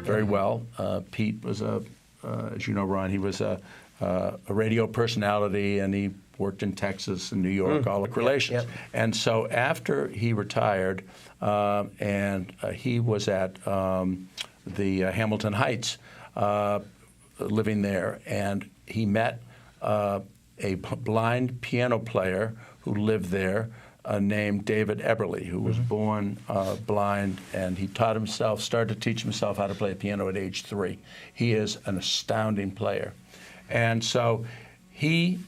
Very well. Pete was as you know, Ron, he was a radio personality, and he worked in Texas and New York, all the relations. And so after he retired, and he was at the Hamilton Heights, living there, and he met a blind piano player who lived there, named David Eberly, who was born blind, and he started to teach himself how to play piano at age 3. He is an astounding player. And so Pete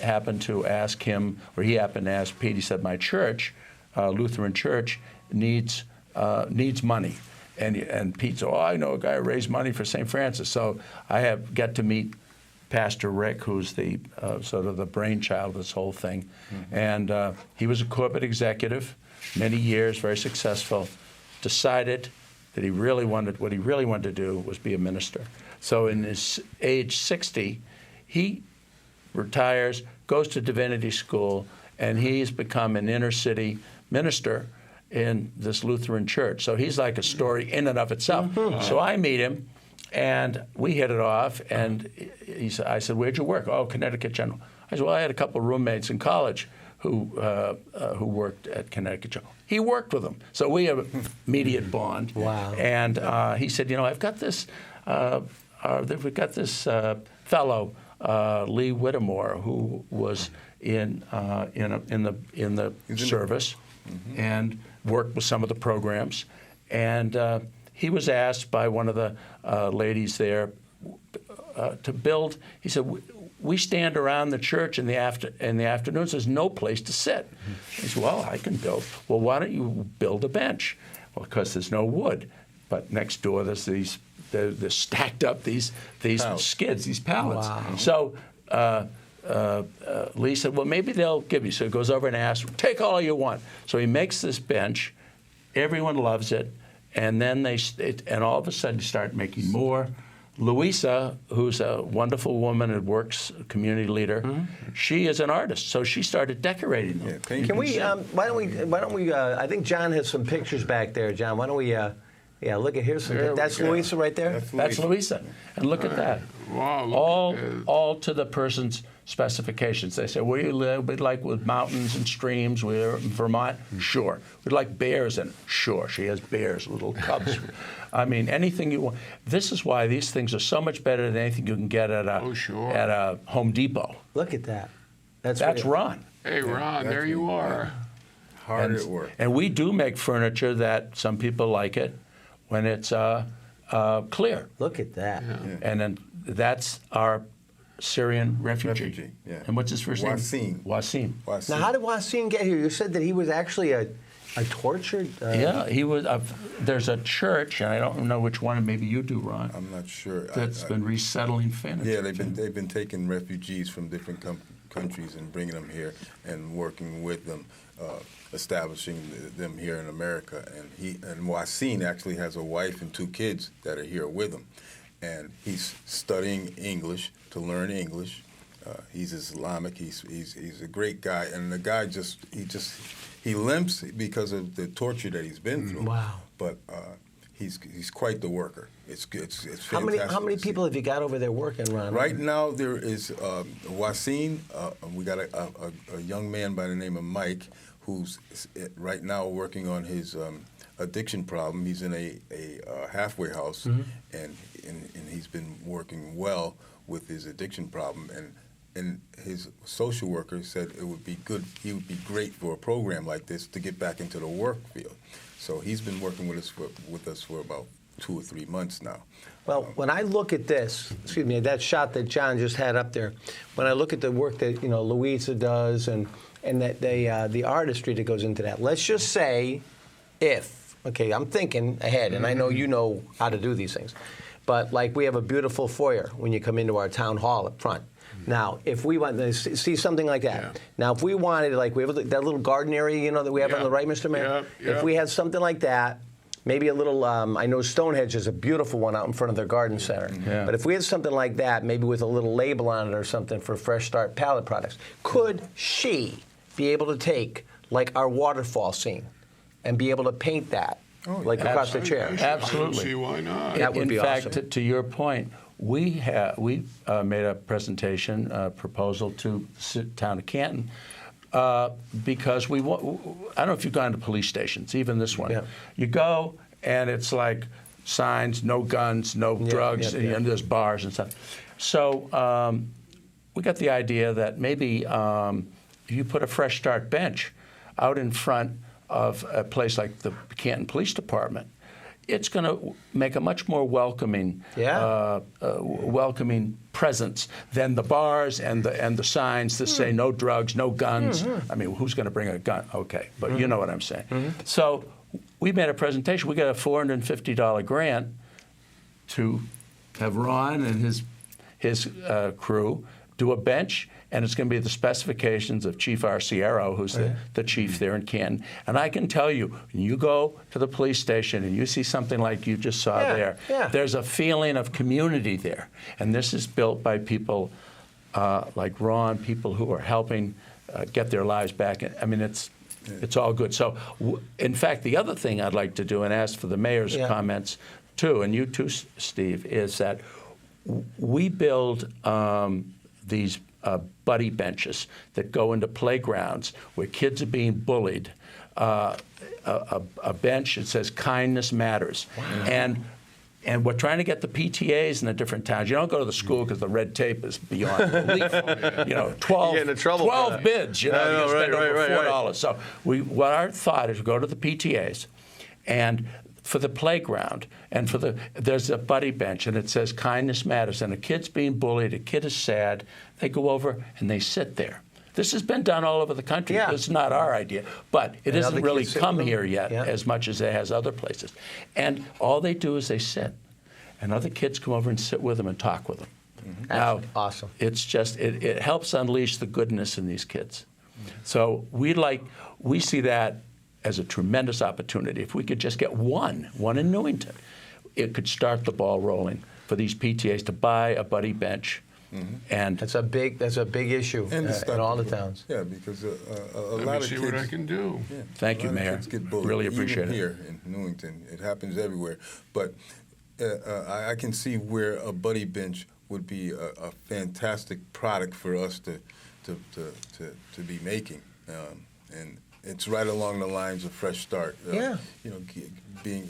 happened to ask him, or he happened to ask Pete, he said, my church, Lutheran church, needs money. And Pete said, oh, I know a guy who raised money for St. Francis. So I get to meet Pastor Rick, who's the sort of the brainchild of this whole thing. And he was a corporate executive, many years, very successful, decided that what he really wanted to do was be a minister. So in his age 60, he retires, goes to divinity school, and he's become an inner city minister in this Lutheran church. So he's like a story in and of itself. So I meet him, and we hit it off, and I said, where'd you work? Oh, Connecticut General. I said, well, I had a couple of roommates in college who worked at Connecticut General. He worked with them. So we have an immediate bond. Wow. And he said, I've got this, we've got this fellow, Lee Whittemore, who was in the service and worked with some of the programs. And he was asked by one of the ladies there to build. He said, we stand around the church in the afternoons. There's no place to sit. He said, well, I can build. Well, why don't you build a bench? Well, because there's no wood. But next door, there's they're stacked up these skids, these pallets. Wow. So Lee said, well, maybe they'll give you. So he goes over and asks, take all you want. So he makes this bench. Everyone loves it. And then and all of a sudden, you start making more. Louisa, who's a wonderful woman and works, community leader, she is an artist, so she started decorating them. Yeah, can we? Why don't we? I think John has some pictures back there. John, why don't we? Look at here's some. That's Louisa right there. That's Louisa, and look at that. Wow, all to the person's specifications. They say, where you live, we'd like with mountains and streams. We're in Vermont. Sure. We'd like bears in. Sure. She has bears, little cubs. I mean, anything you want. This is why these things are so much better than anything you can get at a Home Depot. Look at that. That's Ron. Hey, Ron, there you are. Hard at work. And we do make furniture that some people like it when it's clear. Look at that. Yeah. And then that's our Syrian refugee. Yeah. And what's his first name? Wasim. Now, how did Wasim get here? You said that he was actually a tortured. Yeah, he was. There's a church, and I don't know which one. Maybe you do, Ron. I'm not sure. That's been resettling families. Yeah, they've been taking refugees from different countries and bringing them here and working with them, establishing them here in America. And Wasim actually has a wife and 2 kids that are here with him, and he's studying English to learn English. He's Islamic. He's a great guy, and the guy he limps because of the torture that he's been through. Wow! But he's quite the worker. It's fantastic. How many people have you got over there working, Ron? Right now there is Wasim. We got a young man by the name of Mike who's right now working on his addiction problem. He's in a halfway house, and he's been working well with his addiction problem. And his social worker said it would be good. He would be great for a program like this to get back into the work field. So he's been working with us for about 2 or 3 months now. Well, when I look at this, excuse me, that shot that John just had up there, when I look at the work that Louisa does and that the artistry that goes into that, let's just say if okay, I'm thinking ahead, and I know you know how to do these things, but like we have a beautiful foyer when you come into our town hall up front. Now, if we want to see something like that, Yeah. now if we wanted, like we have that little garden area, you know, that we have on Yeah. the right, Mr. Mayor? Yeah. If we had something like that, maybe a little, I know Stonehenge is a beautiful one out in front of their garden center. Yeah. But if we had something like that, maybe with a little label on it or something for Fresh Start pallet products, could she be able to take like our waterfall scene and be able to paint that like across the chair? I don't Absolutely. see why not. That would In be fact, awesome. to your point, we made a presentation proposal to the town of Canton because I don't know if you've gone to police stations, even this one. Yeah. You go and it's like signs, no guns, no drugs, and there's bars and stuff. So we got the idea that maybe if you put a Fresh Start bench out in front of a place like the Canton Police Department, it's going to make a much more welcoming, welcoming presence than the bars and the signs that say no drugs, no guns. I mean, who's going to bring a gun? Okay, but you know what I'm saying. So we made a presentation. We got a $450 grant to have Ron and his crew do a bench, and it's going to be the specifications of Chief Arciero, who's the chief there in Canton. And I can tell you, when you go to the police station and you see something like you just saw there, there's a feeling of community there. And this is built by people like Ron, people who are helping get their lives back. I mean, it's all good. So, in fact, the other thing I'd like to do, and ask for the mayor's comments too, and you too, Steve, is that we build these buddy benches that go into playgrounds where kids are being bullied. A bench that says kindness matters. Wow. And we're trying to get the PTAs in the different towns. You don't go to the school because the red tape is beyond belief. You know, 12, You get into trouble 12 bids, you know, you spend over $4. Right. So what our thought is, go to the PTAs, and for the playground, and there's a buddy bench, and it says kindness matters, and a kid's being bullied, a kid is sad, they go over and they sit there. This has been done all over the country. Yeah. It's not our idea, but it And hasn't other really kids sit come with them? here yet Yeah. as much as it has other places. And all they do is they sit, and other kids come over and sit with them and talk with them. Now, That's awesome. It's just, it helps unleash the goodness in these kids. So we see that as a tremendous opportunity. If we could just get one in Newington, it could start the ball rolling for these PTAs to buy a buddy bench. And That's a big issue And to in stop all the people. towns. Yeah, because a Let lot me of see kids. what I can do. Yeah, Thank a you, lot of Mayor. kids get bullied, Really appreciate even it. here in Newington. It happens everywhere. But I can see where a buddy bench would be a fantastic product for us to be making, and it's right along the lines of Fresh Start. Yeah. You know, being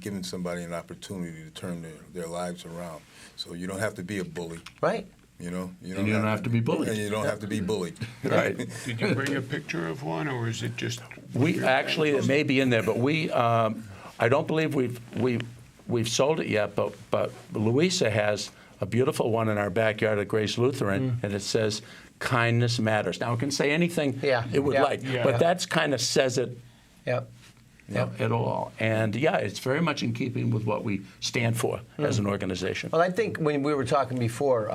giving somebody an opportunity to turn their lives around. So you don't have to be a bully. Right. You know, And you don't have to be bullied. And you don't have to be bullied. Right. Did you bring a picture of one, or is it just? We actually, it may be in there, but I don't believe we've sold it yet, but Louisa has a beautiful one in our backyard at Grace Lutheran, and it says, kindness matters. Now, it can say anything it would like, but that's kind of says it Yep. at all. And, it's very much in keeping with what we stand for as an organization. Well, I think when we were talking before,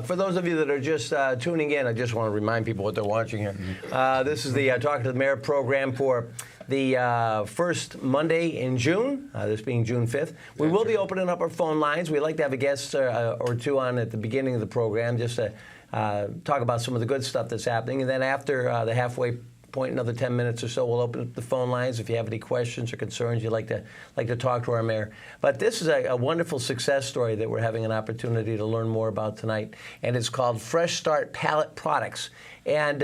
for those of you that are just tuning in, I just want to remind people what they're watching here. This is the Talking to the Mayor program for the first Monday in June, this being June 5th. We will be opening up our phone lines. We like to have a guest or two on at the beginning of the program just to talk about some of the good stuff that's happening. And then after the halfway point, another 10 minutes or so, we'll open up the phone lines if you have any questions or concerns you'd like to talk to our mayor. But this is a wonderful success story that we're having an opportunity to learn more about tonight, and it's called Fresh Start Pallet Products. And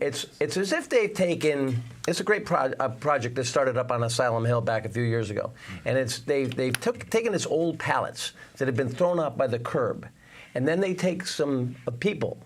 it's as if they've taken, it's a great project that started up on Asylum Hill back a few years ago, and they've taken its old pallets that have been thrown out by the curb, and then they take some people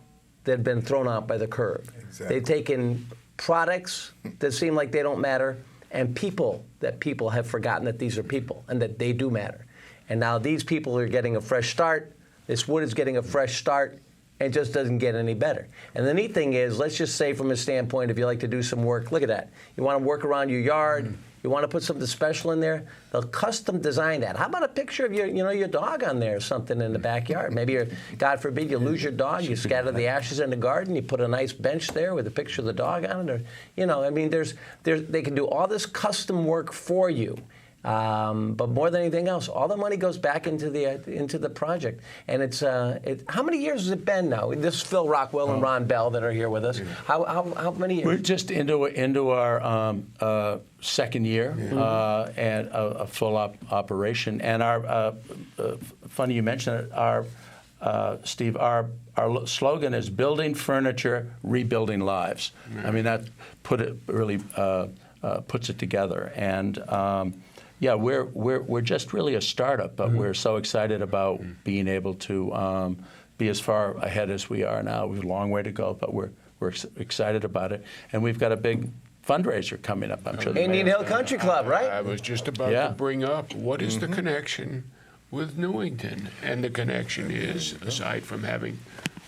that have been thrown out by the curb. Exactly. They've taken products that seem like they don't matter, and people that people have forgotten that these are people and that they do matter. And now these people are getting a fresh start. This wood is getting a fresh start, and it just doesn't get any better. And the neat thing is, let's just say from a standpoint, if you like to do some work, look at that. You want to work around your yard, You want to put something special in there, they'll custom design that. How about a picture of your dog on there or something in the backyard? Maybe, God forbid, you lose your dog, you scatter the ashes in the garden, you put a nice bench there with a picture of the dog on it. Or, I mean, they can do all this custom work for you. But more than anything else, all the money goes back into the project. And it's how many years has it been now? This is Phil Rockwell and Ron Bell that are here with us. How many years? We're just into our second year and a full operation. And our funny you mentioned it. Our Steve, our slogan is building furniture, rebuilding lives. I mean that really puts it together. And yeah, we're just really a startup, but we're so excited about being able to be as far ahead as we are now. We have a long way to go, but we're excited about it, and we've got a big fundraiser coming up. I'm sure. Indian Hill Country Club, right? I was just about to bring up what is the connection with Newington, and the connection is aside from having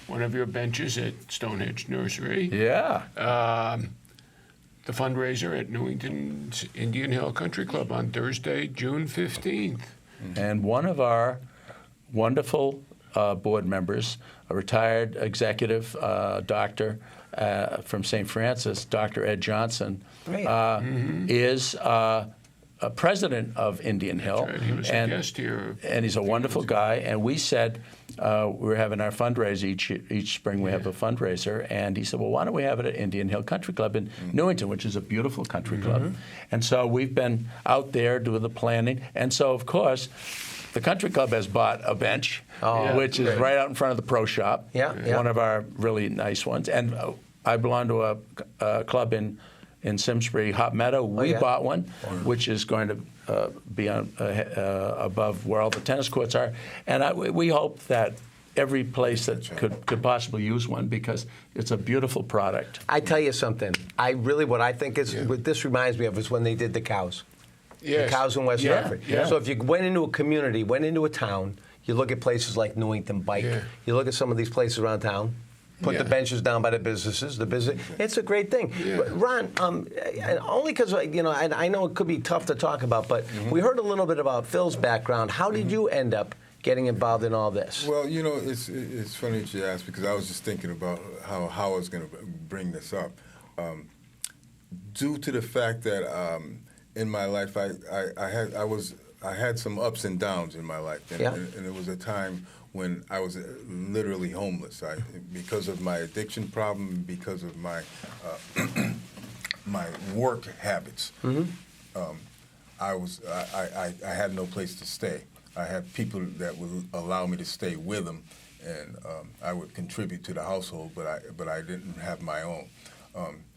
one of your benches at Stonehenge Nursery. Yeah. The fundraiser at Newington's Indian Hill Country Club on Thursday, June 15th. And one of our wonderful board members, a retired executive doctor from St. Francis, Dr. Ed Johnson, is president of Indian Hill. That's right. He was a guest here. And he's a wonderful guy. And we said, we're having our fundraiser each spring. We have a fundraiser. And he said, well, why don't we have it at Indian Hill Country Club in Newington, which is a beautiful country club. And so we've been out there doing the planning. And so, of course, the country club has bought a bench, which is right out in front of the pro shop, one of our really nice ones. And I belong to a club in Simsbury, Hop Meadow. We bought one, which is going to be above where all the tennis courts are. And we hope that every place that could possibly use one, because it's a beautiful product. I tell you something. What I think is what this reminds me of is when they did the cows. Yes. The cows in West Hartford. Yeah. So if you went into a community, went into a town, you look at places like Newington Bike. Yeah. You look at some of these places around town. Put the benches down by the businesses. It's a great thing. Yeah. But Ron, and only because I know it could be tough to talk about, but we heard a little bit about Phil's background. How did you end up getting involved in all this? Well, it's funny that you asked, because I was just thinking about how I was going to bring this up. Due to the fact that in my life I had some ups and downs in my life, and it was a time when I was literally homeless. Because of my addiction problem, because of my my work habits, I had no place to stay. I had people that would allow me to stay with them, and I would contribute to the household, but I didn't have my own.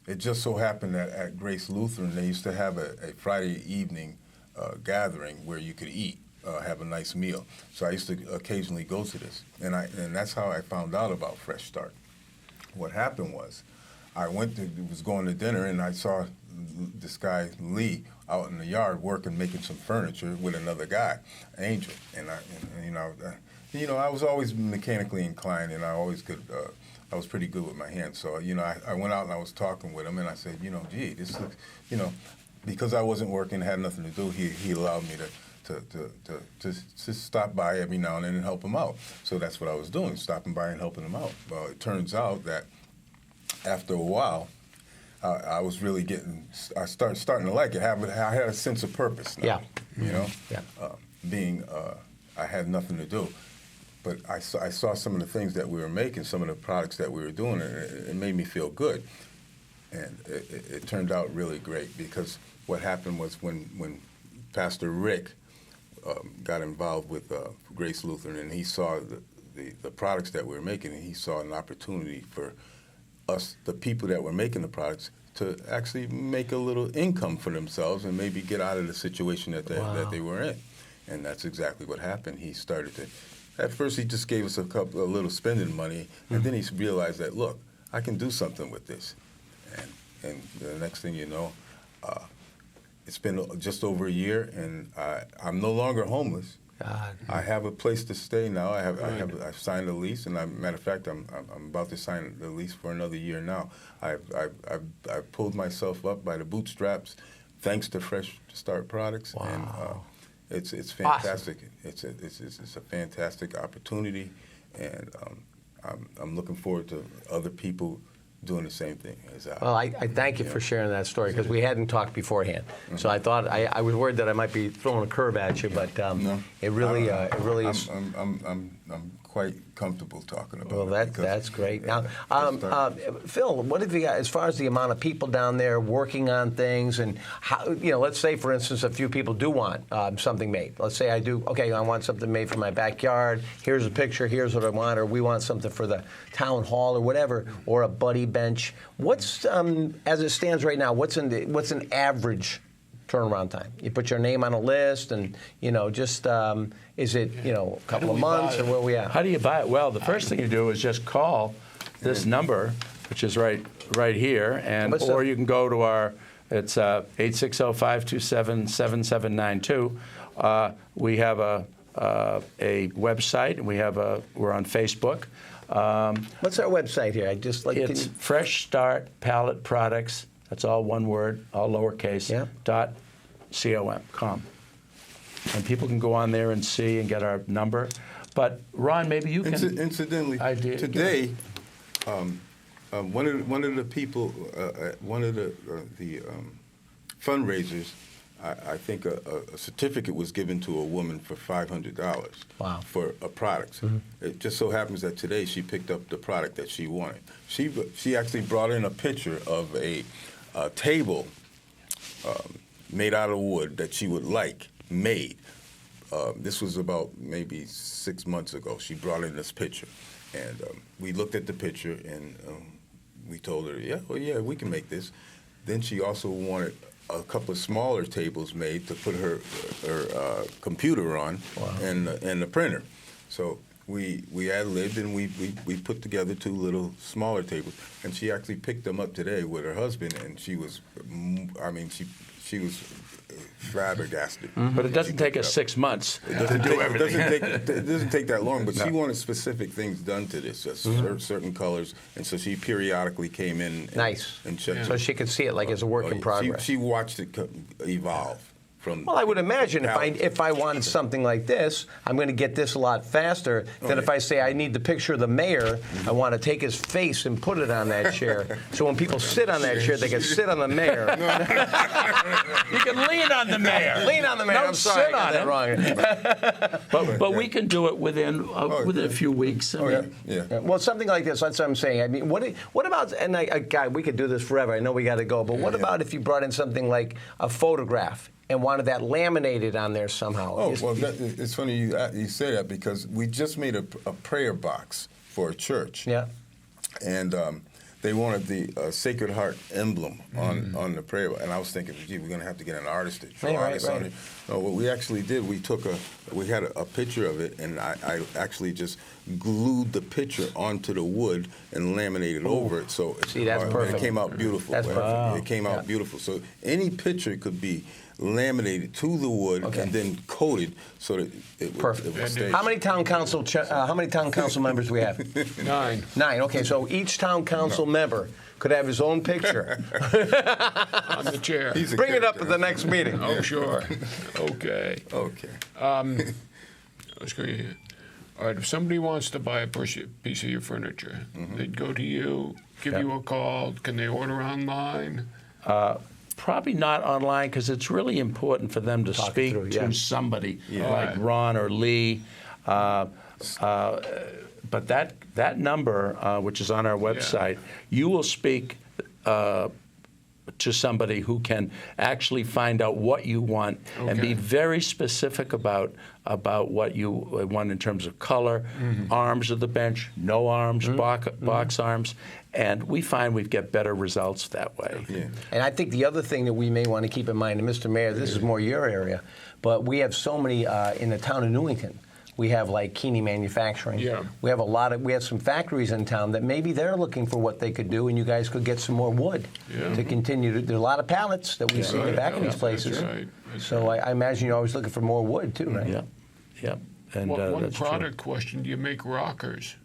It just so happened that at Grace Lutheran they used to have a Friday evening gathering where you could eat. Have a nice meal. So I used to occasionally go to this, and that's how I found out about Fresh Start. What happened was, I was going to dinner, and I saw this guy Lee out in the yard working, making some furniture with another guy, Angel, and I was always mechanically inclined, and I was pretty good with my hands. So I went out and I was talking with him, and I said, gee, this looks, because I wasn't working, had nothing to do. He allowed me to stop by every now and then and help him out. So that's what I was doing, stopping by and helping him out. Well, it turns out that after a while, I was really I starting to like it. I had a sense of purpose now. I had nothing to do. But I saw some of the things that we were making, some of the products that we were doing, and it made me feel good. And it turned out really great, because what happened was when Pastor Rick got involved with Grace Lutheran, and he saw the products that we were making, and he saw an opportunity for us, the people that were making the products, to actually make a little income for themselves and maybe get out of the situation that they were in. And that's exactly what happened. He started to, at first he just gave us a little spending money, and then he realized that, look, I can do something with this. And the next thing you know, it's been just over a year, and I'm no longer homeless. God. I have a place to stay now. I've signed a lease, and matter of fact, I'm about to sign the lease for another year now. I've pulled myself up by the bootstraps thanks to Fresh Start Products. Wow. And it's fantastic. Awesome. It's a fantastic opportunity, and I'm looking forward to other people doing the same thing as I. Well, I thank you for sharing that story, because we hadn't talked beforehand. So I thought I was worried that I might be throwing a curve at you, but No. it really is. I'm quite comfortable talking about Well, it. that's great. Now, Phil, what have you got as far as the amount of people down there working on things, and how, let's say, for instance, a few people do want something made. Let's say I want something made for my backyard. Here's a picture. Here's what I want, or we want something for the town hall or whatever, or a buddy bench. What's as it stands right now? What's an average turnaround time? You put your name on a list, and is it a couple of months, or where are we at? How do you buy it? Well, the first thing you do is just call this number, which is right here, or you can go to our. It's 860-527-7792. We have a website, and we're on Facebook. What's our website here? It's Fresh Start Pallet Products. That's all one word, all lowercase. Yeah. .com. And people can go on there and see and get our number. But Ron, maybe you can. Incidentally, today, one of the people, one of the fundraisers, I think a certificate was given to a woman for $500. Wow. For a product. Mm-hmm. It just so happens that today she picked up the product that she wanted. She actually brought in a picture of a table made out of wood that she would like made. This was about maybe 6 months ago. She brought in this picture, and we looked at the picture, and we told her, yeah, we can make this. Then she also wanted a couple of smaller tables made to put her computer on. Wow. and the printer. So we ad-libbed, and we put together 2 little smaller tables, and she actually picked them up today with her husband, and she was, she was flabbergasted. Mm-hmm. But it doesn't take us 6 months to do everything. It doesn't take that long, but she wanted specific things done to this, certain colors, and so she periodically came in and checked. So she could see it like it's a work in progress. She watched it evolve. Well, I would imagine if I wanted something like this, I'm going to get this a lot faster than if I say I need the picture of the mayor. I want to take his face and put it on that chair. So when people sit on that chair, they can sit on the mayor. You can lean on the mayor. Lean on the mayor. Don't I'm sorry, sit on it. Wrong. But we can do it within a few weeks. Well, something like this. That's what I'm saying. I mean, what about? And God, we could do this forever. I know we got to go. But what about if you brought in something like a photograph and wanted that laminated on there somehow? Oh, well, it's funny you say that, because we just made a prayer box for a church. Yeah. And they wanted the Sacred Heart emblem on the prayer box. And I was thinking, gee, we're going to have to get an artist to draw this on it. No, what we actually did, we had a picture of it, and I actually just glued the picture onto the wood and laminated over it. So that's perfect. It came out beautiful. That's perfect. It came out beautiful. So any picture could be laminated to the wood and then coated so that it would stay. How many town council members do we have? 9. 9. Okay, so each town council member could have his own picture on the chair. Bring it up at the next meeting. Oh, sure. Okay. I was going to. All right. If somebody wants to buy a piece of your furniture, they'd go to you, give you a call. Can they order online? Probably not online, because it's really important for them to speak to somebody like Ron or Lee. But that number, which is on our website, you will speak to somebody who can actually find out what you want and be very specific about what you want in terms of color, arms of the bench, no arms, box arms. And we find we get better results that way. Yeah. And I think the other thing that we may want to keep in mind, and Mr. Mayor, this is more your area, but we have so many in the town of Newington. We have like Keeney Manufacturing. Yeah. We have some factories in town that maybe they're looking for what they could do, and you guys could get some more wood to continue. There's a lot of pallets that we see in the back of these places. That's right. I imagine you're always looking for more wood too, right? Yeah. Yeah. And one product question: do you make rockers?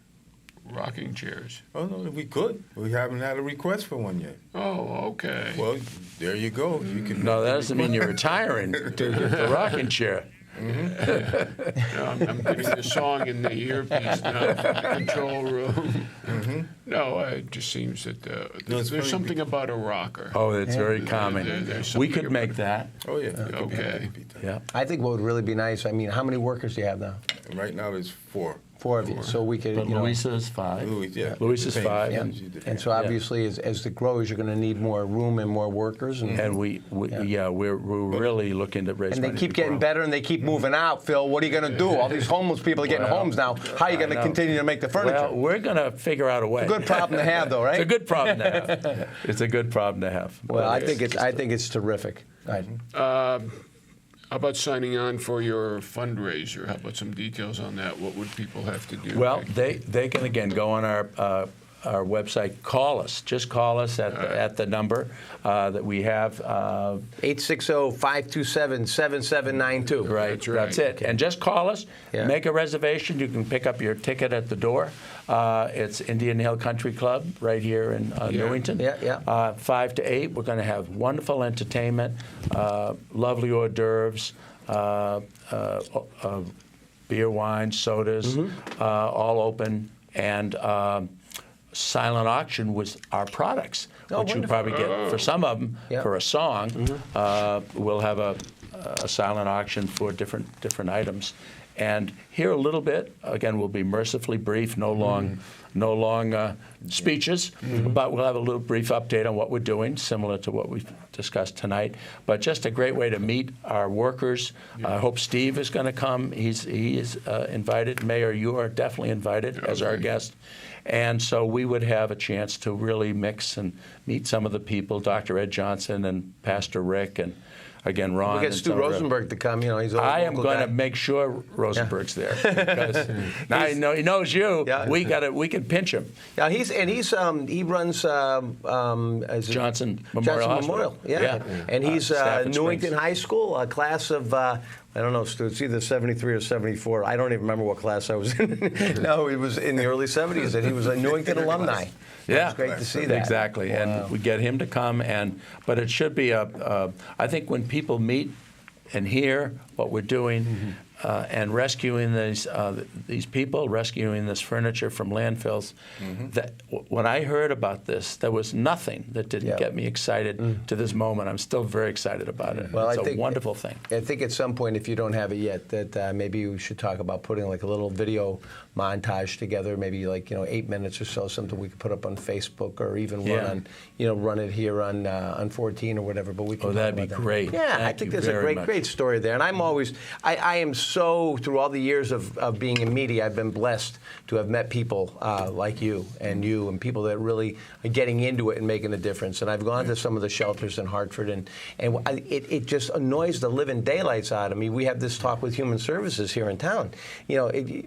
rocking chairs. Oh, no, we could. We haven't had a request for one yet. Oh, okay. Well, there you go. You can. No, that doesn't mean you're retiring to the rocking chair. No, I'm getting the song in the earpiece now from the control room. No, it just seems that it's there's funny something about a rocker. Oh, it's very calming. There's We something could about make it. that. Oh, yeah. Okay. Yeah. I think what would really be nice, I mean, how many workers do you have now? Right now, there's 4. 4 of you. So we could, But you know. Louisa's 5. Louis, yeah. Louis is Depends. 5. Yeah. And, And so obviously, as it grows, you're going to need more room and more workers. And we're really looking to raise they money keep to getting grow. better and they keep moving out, Phil. What are you going to do? All these homeless people are getting Well, homes now. How are you going I to know. continue to make the furniture? Well, we're going to figure out a way. Good problem to have, though, right? It's a good problem to have. It's a good problem to have. Well, I think it's terrific. How about signing on for your fundraiser? How about some details on that? What would people have to do? Well, they can again go on our website. Call us. Just call us at the number that we have. 860-527-7792. Right. That's right. That's it. And just call us. Yeah. Make a reservation. You can pick up your ticket at the door. It's Indian Hill Country Club right here in Newington. Yeah. 5 to 8. We're going to have wonderful entertainment, lovely hors d'oeuvres, beer, wine, sodas, all open, and silent auction with our products, which you probably get for some of them for a song. We'll have a silent auction for different items. And here a little bit, again, we'll be mercifully brief, no long speeches, but we'll have a little brief update on what we're doing, similar to what we've discussed tonight. But just a great way to meet our workers. I hope Steve is going to come. He is invited. Mayor, you are definitely invited as our guest. And so we would have a chance to really mix and meet some of the people, Dr. Ed Johnson and Pastor Rick and, again, Ron. We'll get Stu Rosenberg to come. You know, he's a I am local going to guy. make sure Rosenberg's there because now I know he knows you. Yeah. We can pinch him. Yeah, he runs is it Johnson Memorial Hospital. Yeah. And he's Stafford Newington Springs. High School, a class of I don't know, Stu. It's either 73 or 74. I don't even remember what class I was in. No, it was in the early 70s, and he was a Newington alumni. Yeah, It's great to see that. Exactly, Wow. and we get him to come, but it should be I think when people meet and hear what we're doing and rescuing these people, rescuing this furniture from landfills, that when I heard about this, there was nothing that didn't get me excited to this moment. I'm still very excited about it. Well, it's I a think wonderful thing. I think at some point, if you don't have it yet, that maybe we should talk about putting like a little video montage together, maybe like 8 minutes or so, something we could put up on Facebook or even run it here on 14 or whatever. But we can. Oh, that'd talk be about that. great. Yeah, I Thank think you there's a very great much. story there, and I am so through all the years of being in media, I've been blessed to have met people like you and people that really are getting into it and making a difference. And I've gone to some of the shelters in Hartford, and it just annoys the living daylights out of me. We have this talk with Human Services here in town.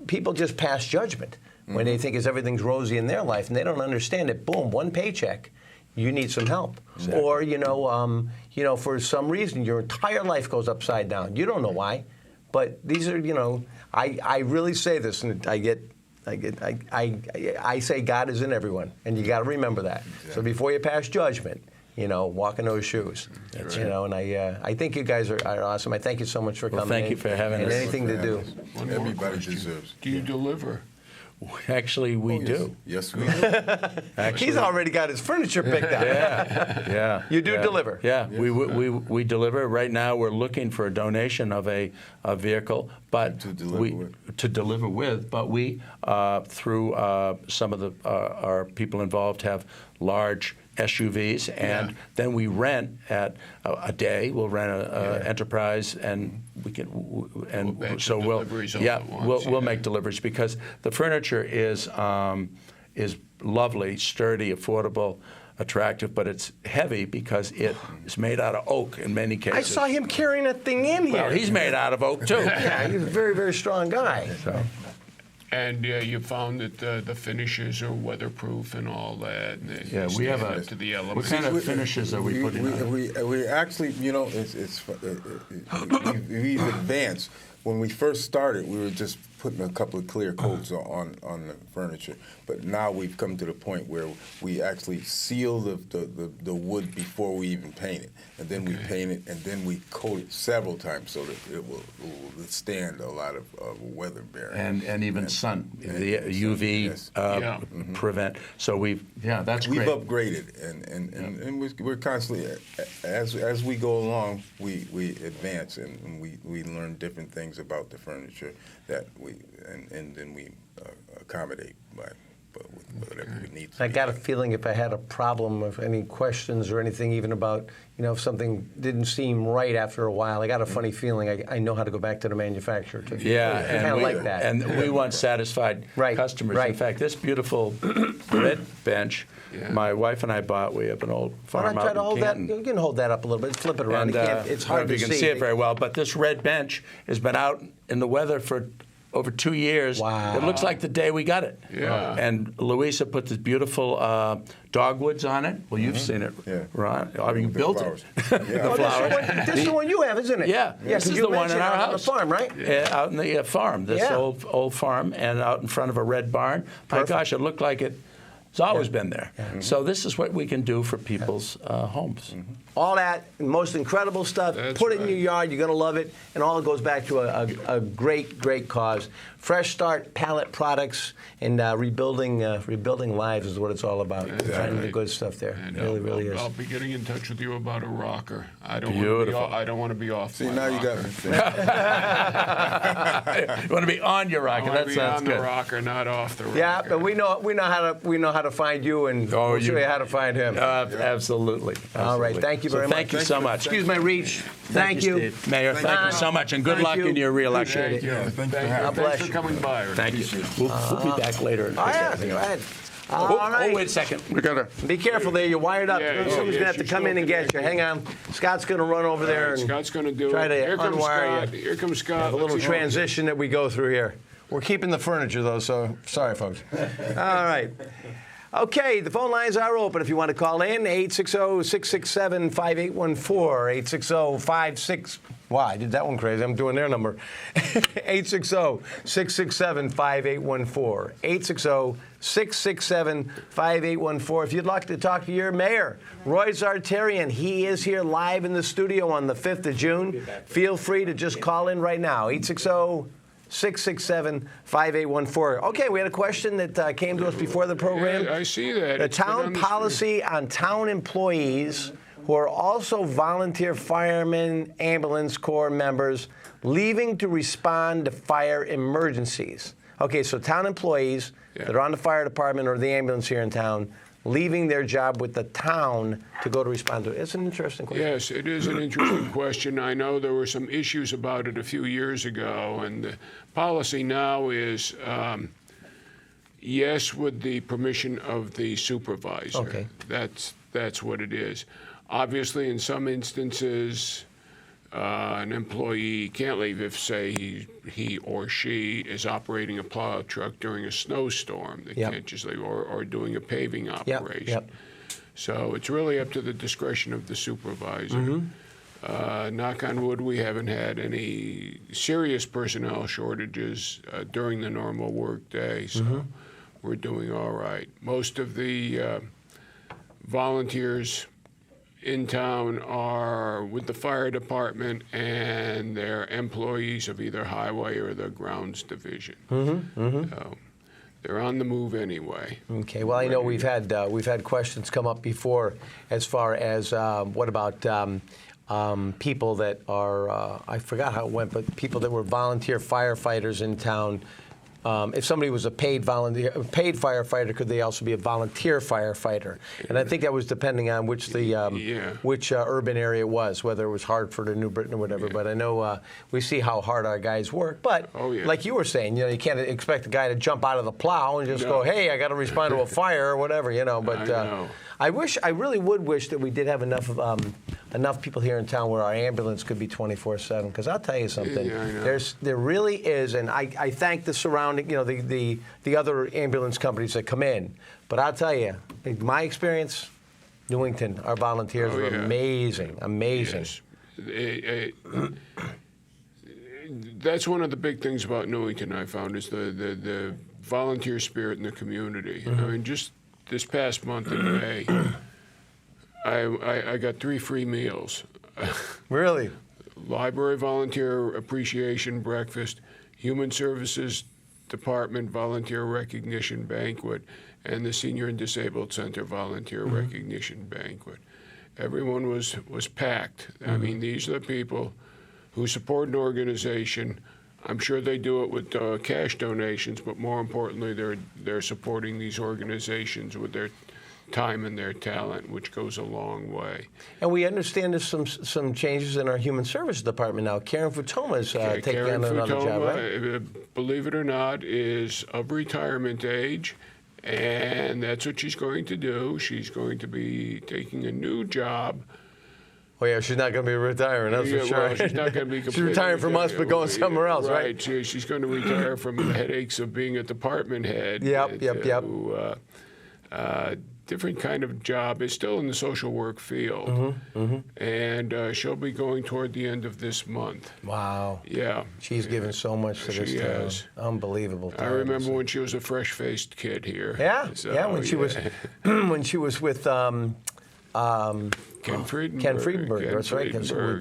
People just pass judgment when they think everything's rosy in their life, and they don't understand it. Boom, one paycheck. You need some help. Exactly. Or, for some reason, your entire life goes upside down. You don't know why. But these are, I really say this, and I say God is in everyone, and you got to remember that. Exactly. So before you pass judgment, walk in those shoes. That's right. And I think you guys are awesome. I thank you so much for coming. Thank you for having us. And anything to do. Everybody deserves. Do you deliver? Actually, we do. Yes, we do. He's already got his furniture picked out. Yeah. You do deliver. Yeah, we deliver. Right now, we're looking for a donation of a vehicle, but to deliver with. But we, through some of our people involved, have large SUVs, and then we rent at a day. We'll rent an enterprise, and we can, we'll make deliveries because the furniture is lovely, sturdy, affordable, attractive, but it's heavy because it is made out of oak in many cases. I saw him carrying that thing in here. Well, he's made out of oak too. Yeah, he's a very, very strong guy. So. And you found that the finishes are weatherproof and all that. And Yeah, we have stand up to the elements. What kind of finishes are we putting on? We actually, we've advanced. when we first started, we were just putting a couple of clear coats on the furniture. But now we've come to the point where we actually seal the wood before we even paint it. And then we paint it, and then we coat it several times so that it will withstand a lot of weather bearing. And even sun, the UV yes. prevent. So that's We've great. upgraded, and we're constantly, as we go along, we advance, and we learn different things about the furniture that and then we accommodate by whatever we need. I got a feeling if I had a problem, if any questions or anything, even about, if something didn't seem right after a while, I got a funny feeling I know how to go back to the manufacturer too. Yeah, I kind of like that. And we want satisfied customers. Right. In fact, this beautiful red bench, my wife and I bought. We have an old farm out in Canton. You can hold that up a little bit, flip it around. And, It's I hard don't know if to you can see it very well, but this red bench has been out in the weather for over 2 years. Wow. It looks like the day we got it. Yeah. And Louisa put this beautiful dogwoods on it. Well, you've seen it, Ron. I mean, you built it. The flowers. This is the one you have, isn't it? Yeah, this is the one in our house. On the farm, right? Yeah, out in the farm, this old farm, and out in front of a red barn. My gosh, it looked like it's always been there. So this is what we can do for people's homes. All that most incredible stuff. That's Put it in right. your yard. You're going to love it. And all it goes back to a great, great cause. Fresh Start Pallet Products and rebuilding lives is what it's all about. That's Finding the right. good stuff there. And It really is. I'll be getting in touch with you about a rocker. I don't Beautiful. want to be off. See, my now you got rocker. me. You want to be on your I rocket. want to That be sounds on good. the rocker, not off the rocker. Yeah, but we know how to find you, and we'll show you how to find him. Absolutely. All right, Absolutely. thank you So very much. Thank you so much. Excuse my reach. Thank you. Steve. Mayor, thank you so much, and good Thank luck you. in your reelection. Thank you. Yeah, thanks for Thank having you. me. bless Thanks for you. coming by. Rick. Thank you. We'll be back later. And Oh, pick yeah. everything Go up. ahead. All right. Oh, wait a second. We gotta. Be careful there. You're wired up. Yeah, Someone's going to have to she's come in and still get you. Hang on. Scott's going to run over there and Scott's going to do try it. to Here comes unwire Scott. you. Here comes Scott. a little Let's see- transition that we go through here. We're keeping the furniture, though, so sorry, folks. All right. Okay, the phone lines are open if you want to call in. 860-667-5814. 860-56... Wow, I did that one crazy. I'm doing their number. 860-667-5814. 860-667-5814. If you'd like to talk to your mayor, Roy Zartarian, he is here live in the studio on the 5th of June. Feel free to just call in right now. 860-667-5814. Okay, we had a question that came to us before the program. Yeah, I see that. The It's been town on the policy on town employees who are also volunteer firemen, ambulance corps members, leaving to respond to fire emergencies. Okay, so town employees that are on the fire department or the ambulance here in town, leaving their job with the town to go to respond to it. It's an interesting question. Yes, it is an interesting question. I know there were some issues about it a few years ago, and the policy now is yes, with the permission of the supervisor. Okay. That's what it is. Obviously, in some instances, an employee can't leave if, say, he or she is operating a plow truck during a snowstorm. They Yep. can't just leave, or doing a paving operation. Yep. So it's really up to the discretion of the supervisor. Knock on wood, we haven't had any serious personnel shortages during the normal workday, so we're doing all right. Most of the volunteers in town are with the fire department, and they're employees of either highway or the grounds division. So they're on the move anyway. Okay. Well, I know we've had questions come up before, as far as what about people that are I forgot how it went, but people that were volunteer firefighters in town. If somebody was a paid firefighter, could they also be a volunteer firefighter? And I think that was depending on which urban area it was, whether it was Hartford or New Britain or whatever. But I know we see how hard our guys work. But like you were saying, you can't expect a guy to jump out of the plow and just go, "Hey, I got to respond to a fire" or whatever, But I really would wish that we did have enough people here in town where our ambulance could be 24/7. Because I'll tell you something, Yeah, I know. there really is, and I thank the surrounding, the other ambulance companies that come in. But I'll tell you, in my experience, Newington, our volunteers are amazing. Yes. That's one of the big things about Newington I found is the volunteer spirit in the community. I mean, just this past month in May, I got 3 free meals. Really? Library volunteer appreciation breakfast, Human Services Department volunteer recognition banquet, and the Senior and Disabled Center volunteer recognition banquet. Everyone was packed. I mean, these are the people who support an organization. I'm sure they do it with cash donations, but more importantly, they're supporting these organizations with their time and their talent, which goes a long way. And we understand there's some changes in our Human Services Department now. Karen Futoma is taking on another job, right? Believe it or not, is of retirement age, and that's what she's going to do. She's going to be taking a new job. Oh, yeah, she's not going to be retiring, that's for sure. Well, she's not going to be completely She's retiring from us, but going somewhere else, right? She's going to retire from the headaches of being a department head. Yep. Different kind of job. Is still in the social work field. And she'll be going toward the end of this month. Wow. Yeah. She's given so much to this She town. has. Unbelievable. I remember when she was a fresh-faced kid here. Yeah, So, when she was when she was with Ken Friedenberg. Ken Friedenberg, that's right.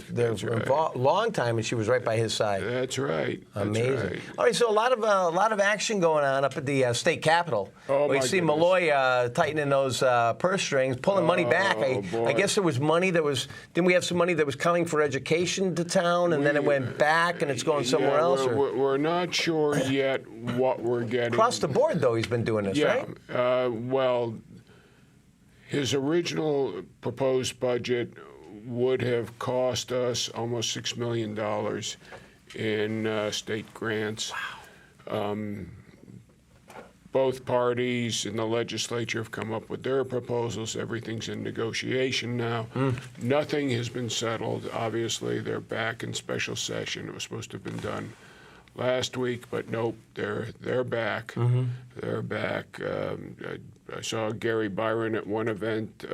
They're a long time, and she was right by his side. That's right. That's Amazing. right. All right, so a lot of action going on up at the state capitol. Oh, we my see goodness. Malloy tightening those purse strings, pulling money back. boy. I guess there was money that was. Didn't we have some money that was coming for education to town, and then it went back, and it's going somewhere else? Or? We're not sure yet what we're getting. Across the board, though, he's been doing this, Yeah. right? Well, his original proposed budget would have cost us almost $6 million in state grants. Wow. Both parties in the legislature have come up with their proposals. Everything's in negotiation now. Nothing has been settled. Obviously, they're back in special session. It was supposed to have been done last week, but nope, they're back. They're back. I saw Gary Byron at one event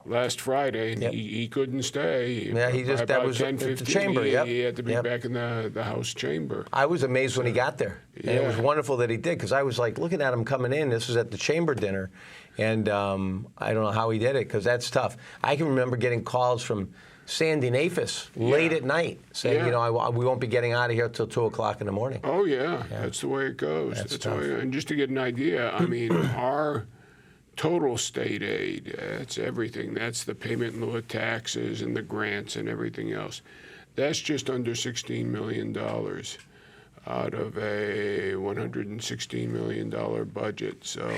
last Friday, and he couldn't stay. Yeah, he just that was at the chamber. He had to be back in the House chamber. I was amazed when he got there, and it was Yeah. wonderful that he did, because I was like looking at him coming in. This was at the chamber dinner, and I don't know how he did it, because that's tough. I can remember getting calls from Sandy Nafis late at night saying, we won't be getting out of here till 2 o'clock in the morning. Oh yeah, that's the way it goes. That's the way, and just to get an idea, I mean, our total state aid, that's everything. That's the payment in lieu of taxes and the grants and everything else. That's just under $16 million out of a $116 million budget. So,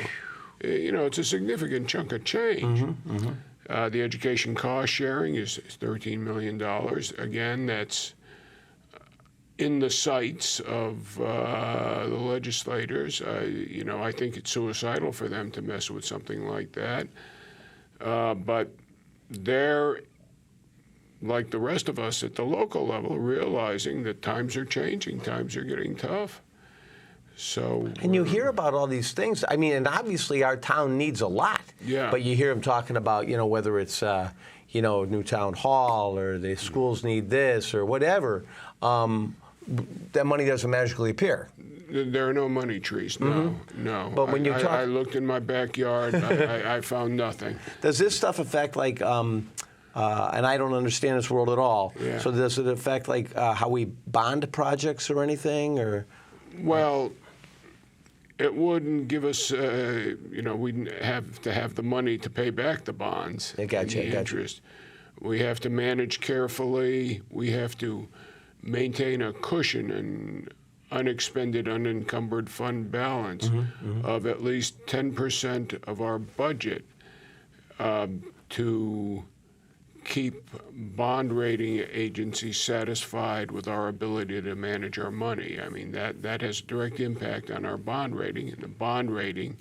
it's a significant chunk of change. The education cost sharing is $13 million. Again, that's in the sights of the legislators. I think it's suicidal for them to mess with something like that. But they're, like the rest of us at the local level, realizing that times are changing, times are getting tough. So, And you hear about all these things. I mean, and obviously our town needs a lot. Yeah. But you hear him talking about, whether it's, new town hall or the schools need this or whatever. That money doesn't magically appear. There are no money trees, no. But when you talk, I looked in my backyard, I found nothing. does this stuff affect like, and I don't understand this world at all. Yeah. So does it affect like how we bond projects or anything, or? Well, it wouldn't give us, we'd have to have the money to pay back the bonds. I gotcha, and the interest. We have to manage carefully. We have to maintain a cushion and unexpended, unencumbered fund balance of at least 10% of our budget to keep bond rating agencies satisfied with our ability to manage our money. I mean, that has a direct impact on our bond rating, and the bond rating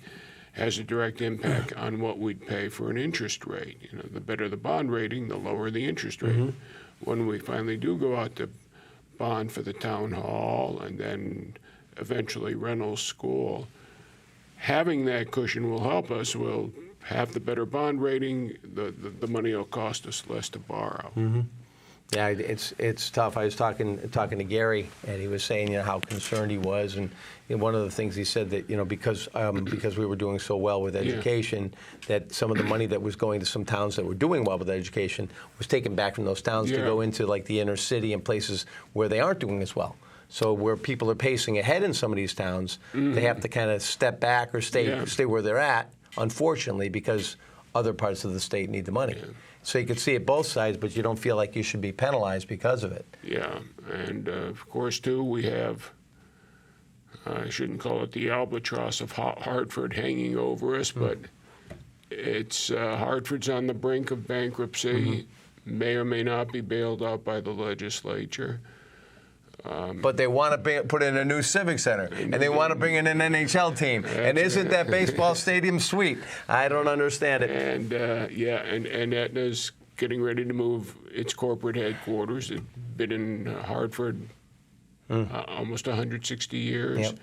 has a direct impact on what we'd pay for an interest rate. The better the bond rating, the lower the interest rate. When we finally do go out to bond for the town hall and then eventually Reynolds School, having that cushion will help us. We'll have the better bond rating, the money will cost us less to borrow. Yeah, it's tough. I was talking to Gary, and he was saying how concerned he was, and one of the things he said that because we were doing so well with education, that some of the money that was going to some towns that were doing well with education was taken back from those towns to go into like the inner city and places where they aren't doing as well. So where people are pacing ahead in some of these towns, they have to kind of step back or stay where they're at, unfortunately, because other parts of the state need the money. Yeah. So you can see it both sides, but you don't feel like you should be penalized because of it. Yeah, and of course, too, we have, I shouldn't call it the albatross of Hartford hanging over us, but it's Hartford's on the brink of bankruptcy, may or may not be bailed out by the legislature. But they want to put in a new civic center, and they want to bring in an NHL team. And isn't that baseball stadium sweet? I don't understand it. And and Aetna's getting ready to move its corporate headquarters. It's been in Hartford almost 160 years. Yep.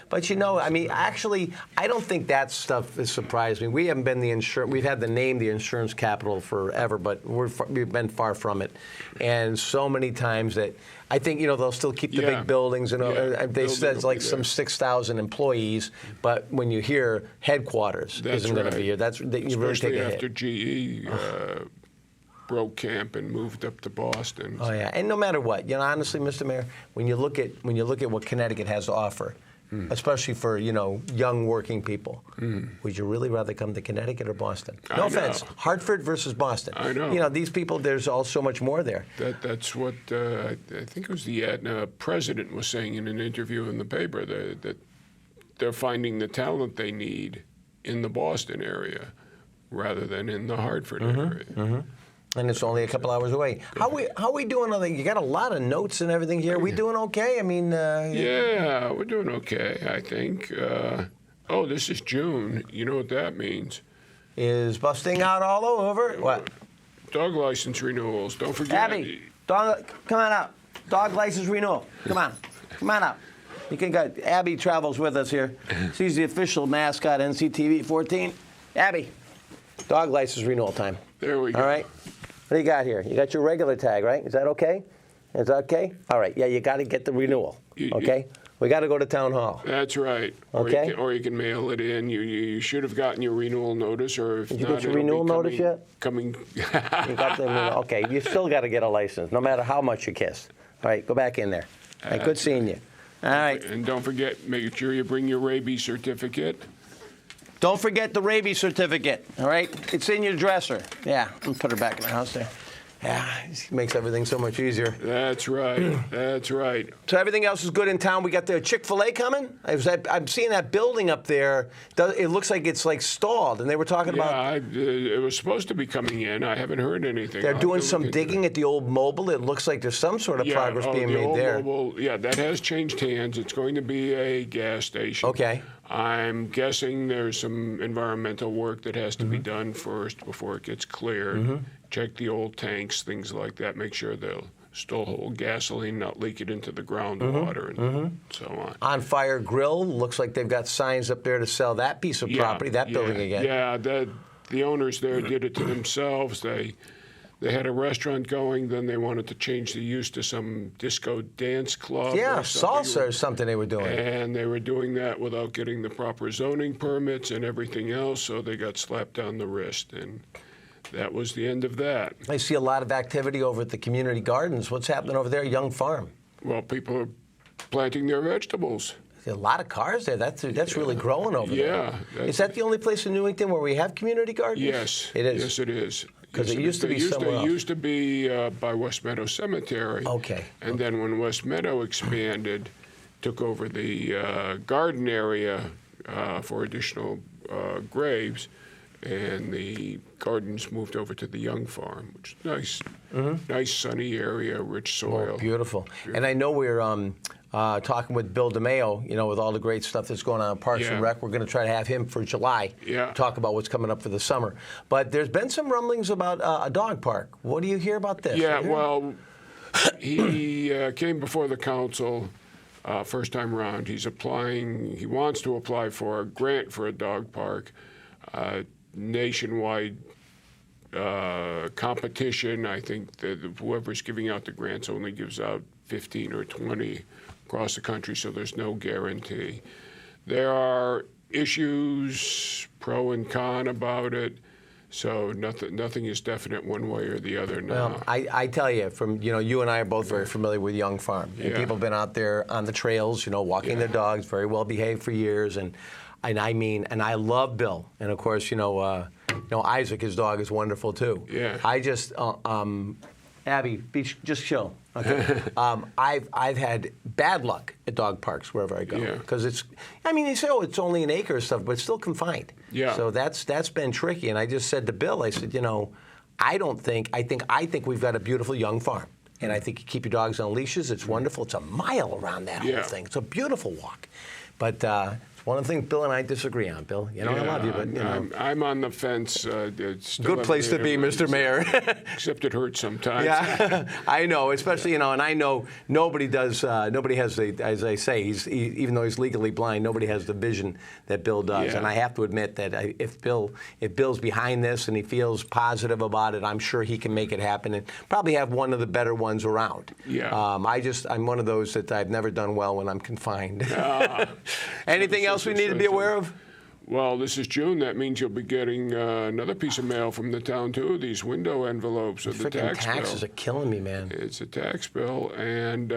But I mean, actually, I don't think that stuff has surprised me. We haven't been we've had the name the insurance capital forever, but we've been far from it. And so many times that I think, they'll still keep the big buildings. And they said it's like some 6,000 employees, but when you hear headquarters isn't going to be here, you really take a hit. After GE broke camp and moved up to Boston. Oh, yeah. And no matter what, honestly, Mr. Mayor, when you look at what Connecticut has to offer, especially for, young working people. Would you really rather come to Connecticut or Boston? No offense. Hartford versus Boston. I know. These people, there's all so much more there. That's what I think it was the Aetna president was saying in an interview in the paper, that they're finding the talent they need in the Boston area rather than in the Hartford area. And it's only a couple hours away. How we doing on the? You got a lot of notes and everything here. We doing okay? I mean, yeah, we're doing okay. I think. This is June. You know what that means? Is busting out all over? What? Dog license renewals. Don't forget. Abby, come on out. Dog license renewal. Come on out. You can go. Abby travels with us here. She's the official mascot, NCTV 14. Abby, dog license renewal time. There we go. All right. What do you got here? You got your regular tag, right? Is that okay? Is that okay? All right. Yeah, you got to get the renewal. Okay? We got to go to town hall. That's right. Okay. Or you can mail it in. You should have gotten your renewal notice, or if Did you not, get your renewal notice yet? Coming. You got the renewal. Okay. You still got to get a license, no matter how much you kiss. All right. Go back in there. All right, good seeing you. All right. And don't forget, make sure you bring your rabies certificate. Don't forget the rabies certificate, all right? It's in your dresser. Yeah, I'll put her back in the house there. Yeah, it makes everything so much easier. That's right. That's right. So everything else is good in town. We got the Chick-fil-A coming. I'm seeing that building up there. It looks like it's like stalled, and they were talking about. It was supposed to be coming in. I haven't heard anything. They're doing some digging at the old Mobil. It looks like there's some sort of progress being made there. Mobil, that has changed hands. It's going to be a gas station. Okay. I'm guessing there's some environmental work that has to be done first before it gets cleared. Check the old tanks, things like that. Make sure they'll still hold gasoline, not leak it into the groundwater, and so on. On Fire Grill, looks like they've got signs up there to sell that piece of property, building again. Yeah, the owners there did it to themselves. They had a restaurant going, then they wanted to change the use to some disco dance club. Yeah, salsa or something they were doing. And they were doing that without getting the proper zoning permits and everything else, so they got slapped on the wrist. And that was the end of that. I see a lot of activity over at the community gardens. What's happening over there, Young Farm? Well, people are planting their vegetables. There's a lot of cars there. That's really growing over there. Yeah. Is that the only place in Newington where we have community gardens? Yes. It is? Yes, it is. Because it used to be somewhere else. It used to be by West Meadow Cemetery. Okay. And then when West Meadow expanded, took over the garden area for additional graves, and the gardens moved over to the Young Farm, which is nice, nice sunny area, rich soil. Oh, beautiful. And I know we're talking with Bill DeMayo, with all the great stuff that's going on in Parks and Rec. We're going to try to have him for July, talk about what's coming up for the summer. But there's been some rumblings about a dog park. What do you hear about this? Yeah, well, he came before the council first time around. He wants to apply for a grant for a dog park. Nationwide competition. I think that whoever's giving out the grants only gives out 15 or 20 across the country, so there's no guarantee. There are issues, pro and con about it, so nothing is definite one way or the other now. Well, I tell you, you and I are both very familiar with Young Farm. And Yeah. people have been out there on the trails, walking their dogs, very well behaved for years. And I love Bill. And of course, Isaac, his dog, is wonderful too. Yeah. I just, Abby, just chill. Okay. I've had bad luck at dog parks wherever I go Yeah. because they say, it's only an acre or stuff, but it's still confined. Yeah. So that's been tricky. And I just said to Bill, I said, I think we've got a beautiful Young Farm. And I think you keep your dogs on leashes. It's wonderful. It's a mile around that whole Yeah. thing. It's a beautiful walk. But it's one of the things Bill and I disagree on, Bill. I love you, but, I'm on the fence. It's still Good place to be, Mr. Mayor. Except it hurts sometimes. Yeah, I know, especially, and I know nobody has as I say, even though he's legally blind, nobody has the vision that Bill does. Yeah. And I have to admit that if Bill's behind this and he feels positive about it, I'm sure he can make it happen and probably have one of the better ones around. Yeah. I'm one of those that I've never done well when I'm confined. Anything else we need to be aware of? Well, this is June. That means you'll be getting another piece of mail from the town, too, these window envelopes of the Freaking tax taxes bill. are killing me, man. It's a tax bill, and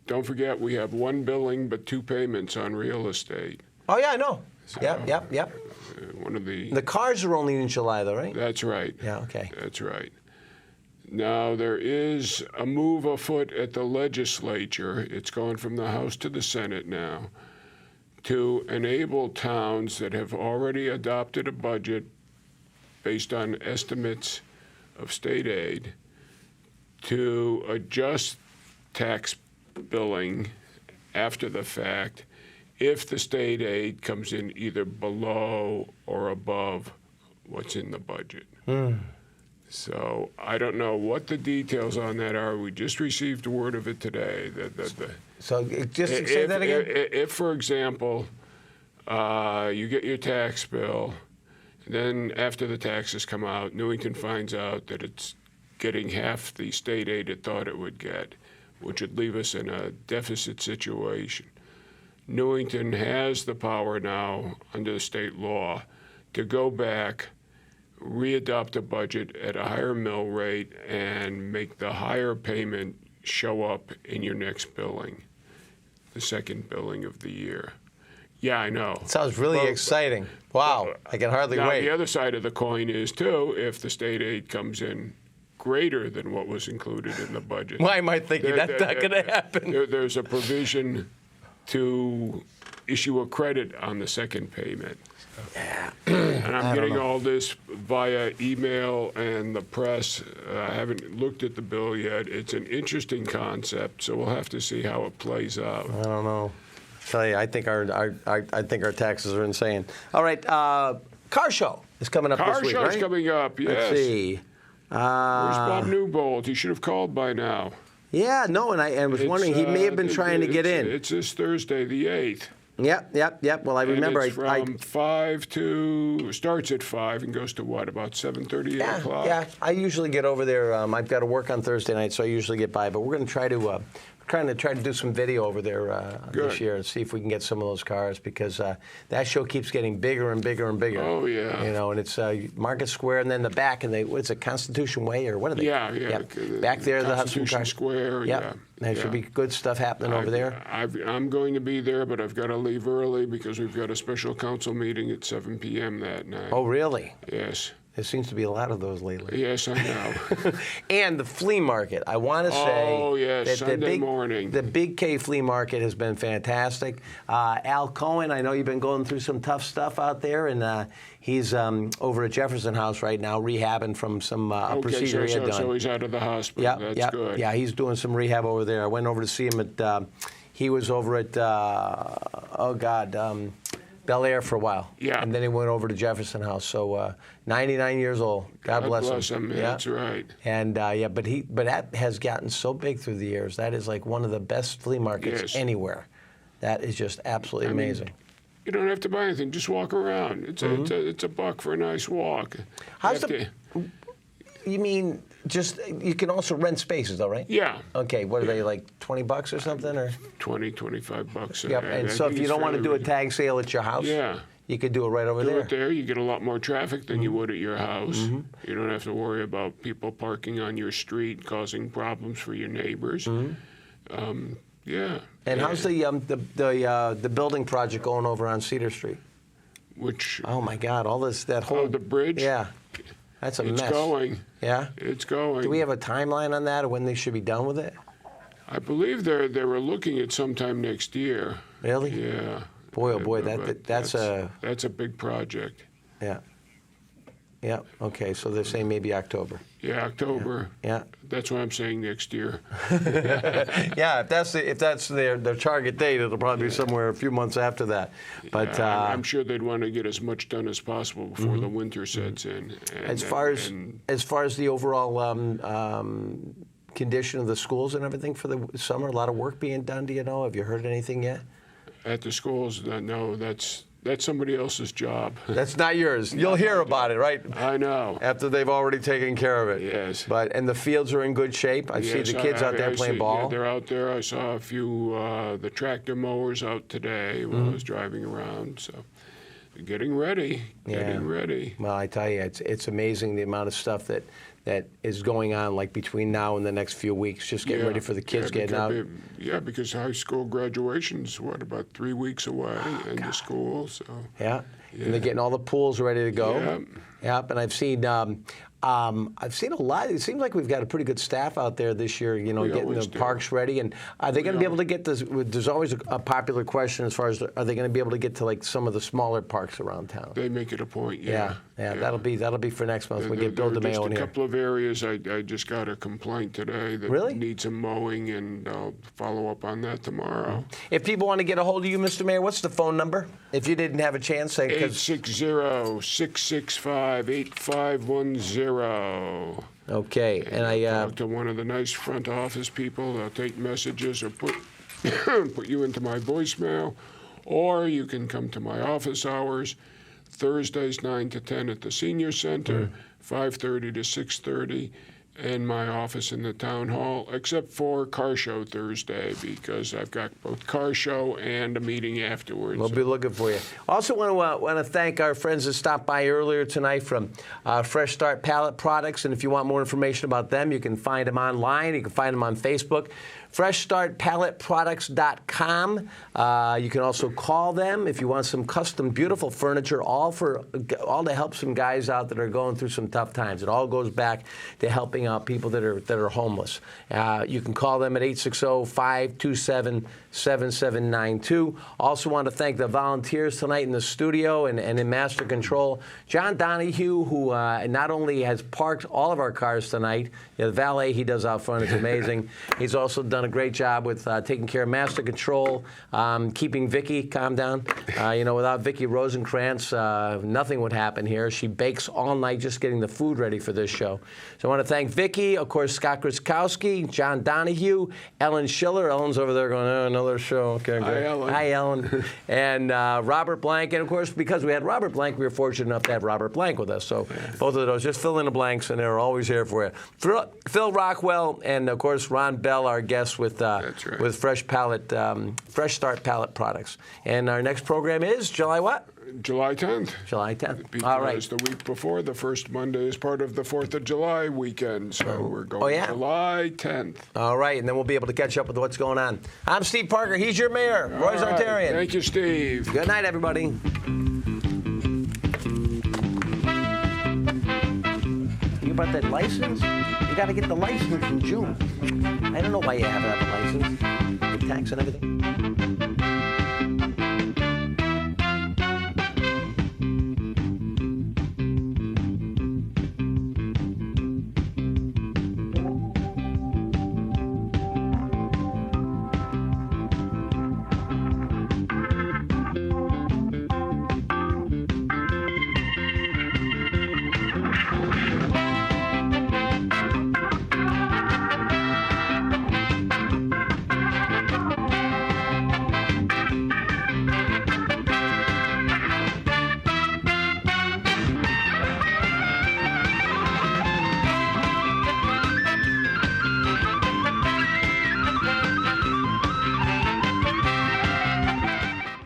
don't forget we have one billing but two payments on real estate. Oh, yeah, I know. Yep. One of The cars are only in July, though, right? That's right. Yeah, okay. That's right. Now, there is a move afoot at the legislature. It's gone from the House to the Senate now to enable towns that have already adopted a budget based on estimates of state aid to adjust tax billing after the fact if the state aid comes in either below or above what's in the budget. So I don't know what the details on that are. We just received word of it today. So just say that again? If, for example, you get your tax bill, then after the taxes come out, Newington finds out that it's getting half the state aid it thought it would get, which would leave us in a deficit situation. Newington has the power now, under the state law, to go back, readopt a budget at a higher mill rate, and make the higher payment show up in your next billing, the second billing of the year. Yeah, I know. Sounds really exciting. Wow, I can hardly Now, wait. the other side of the coin is, too, if the state aid comes in greater than what was included in the budget. Why am I thinking that's not going to happen? There's a provision to issue a credit on the second payment. Yeah. And I'm getting all this via email and the press. I haven't looked at the bill yet. It's an interesting concept, so we'll have to see how it plays out. I don't know. I tell you, I think our taxes are insane. All right, car show is coming up Car this week, show's right? coming up, yes. Let's see. Where's Bob Newbold? He should have called by now. Yeah, no, and I was wondering, he may have been trying to get in. It's this Thursday, the 8th. Yep. Well, I remember. And it's from 5 to, starts at 5 and goes to what, about 7:30, 8 o'clock? Yeah. I usually get over there. I've got to work on Thursday night, so I usually get by. But we're going to try to do some video over there this year and see if we can get some of those cars because that show keeps getting bigger and bigger and bigger. Oh, yeah. And it's Market Square and then the back and what's it, Constitution Way or what are they? Yeah. Yep. Back there, they'll have some Constitution cars. Square. Yep. Yeah. There should be good stuff happening over there. I'm going to be there, but I've got to leave early because we've got a special council meeting at 7 p.m. that night. Oh, really? Yes. There seems to be a lot of those lately. Yes, I know. And the flea market. I want to say Oh, yes, that Sunday morning. The Big K flea market has been fantastic. Al Cohen, I know you've been going through some tough stuff out there, and he's over at Jefferson House right now rehabbing from some procedure he had done. So he's out of the hospital. That's good. Yeah, he's doing some rehab over there. I went over to see him at, he was over at, Bel Air for a while. Yeah. And then he went over to Jefferson House. So 99 years old. God bless him. Yeah. That's right. And but that has gotten so big through the years. That is like one of the best flea markets anywhere. That is just absolutely amazing. You don't have to buy anything. Just walk around. It's a buck for a nice walk. How's You mean just you can also rent spaces, though, right? Yeah. Okay. What are they, like $20 or something, or? 20, 25 bucks. Yep. And so if you don't want to do a tag sale at your house, Yeah. you could do it right over Do there. it there, you get a lot more traffic than you would at your house. Mm-hmm. You don't have to worry about people parking on your street causing problems for your neighbors. Yeah. And how's the building project going over on Cedar Street? Which, Oh my God! All that whole the bridge? Yeah, that's a It's mess. going. Yeah. It's going. Do we have a timeline on that, or when they should be done with it? I believe they were looking at sometime next year. Really? Yeah. Boy, oh boy, But that's a that's a big project. yeah. Yeah. Okay, so they're saying maybe October. Yeah, October. Yeah. That's why I'm saying next year. Yeah. If that's their target date, it'll probably be somewhere a few months after that. But Yeah, I'm sure they'd want to get as much done as possible before the winter sets in. And, as far as the overall condition of the schools and everything for the summer, a lot of work being done. Do you know? Have you heard anything yet? at the schools, no, that's somebody else's job. That's not yours. You'll hear about it, right? I know. After they've already taken care of it. Yes. And the fields are in good shape. I see Yes, the kids out there playing ball. Yeah, they're out there. I saw a few the tractor mowers out today while I was driving around. So, getting ready. Getting ready. Well, I tell you, it's amazing the amount of stuff that is going on, like between now and the next few weeks, just getting ready for the kids getting out. Yeah, because high school graduation's, about 3 weeks away into school. So. Yeah. And they're getting all the pools ready to go. Yeah. Yep. And I've seen a lot. It seems like we've got a pretty good staff out there this year, getting always the do. parks ready. And are they going to be able to get this? There's always a popular question as far as, are they going to be able to get to like some of the smaller parks around town? They make it a point, Yeah. That'll be for next month. We get Bill There are DeMayo in just a here. couple of areas. I just got a complaint today that Really? needs some mowing, and I'll follow up on that tomorrow. If people want to get a hold of you, Mr. Mayor, what's the phone number? If you didn't have a chance, say 860-665-8510. Okay, and I Talk to one of the nice front office people. They'll take messages or put you into my voicemail, or you can come to my office hours. Thursdays 9 to 10 at the Senior Center, 5:30 to 6:30, and my office in the Town Hall, except for Car Show Thursday, because I've got both Car Show and a meeting afterwards. We'll be looking for you. Also want to thank our friends that stopped by earlier tonight from Fresh Start Pallet Products. And if you want more information about them, you can find them online. You can find them on Facebook. FreshStartPalletProducts.com. You can also call them if you want some custom, beautiful furniture, all to help some guys out that are going through some tough times. It all goes back to helping out people that are homeless. You can call them at 860-527-7792. Also want to thank the volunteers tonight in the studio and in Master Control. John Donahue, who not only has parked all of our cars tonight, the valet he does out front is amazing. He's also done a great job with taking care of Master Control, keeping Vicky calm down. Without Vicky Rosenkrantz, nothing would happen here. She bakes all night just getting the food ready for this show. So I want to thank Vicky, of course, Scott Kriskowski, John Donahue, Ellen Schiller. Ellen's over there going, another show. Okay, great. Hi, Ellen. And Robert Blank. And, of course, because we had Robert Blank, we were fortunate enough to have Robert Blank with us. So both of those, just fill in the blanks, and they're always here for you. Phil Rockwell and, of course, Ron Bell, our guest with Fresh Start Pallet Products. And our next program is July what? July 10th. July 10th. Because All right. the week before, the first Monday is part of the 4th of July weekend. So we're going July 10th. All right, and then we'll be able to catch up with what's going on. I'm Steve Parker. He's your mayor, Roy Zartarian. Thank you, Steve. Good night, everybody. You bought that license? You got to get the license in June. I don't know why you haven't had a license. The tax and everything.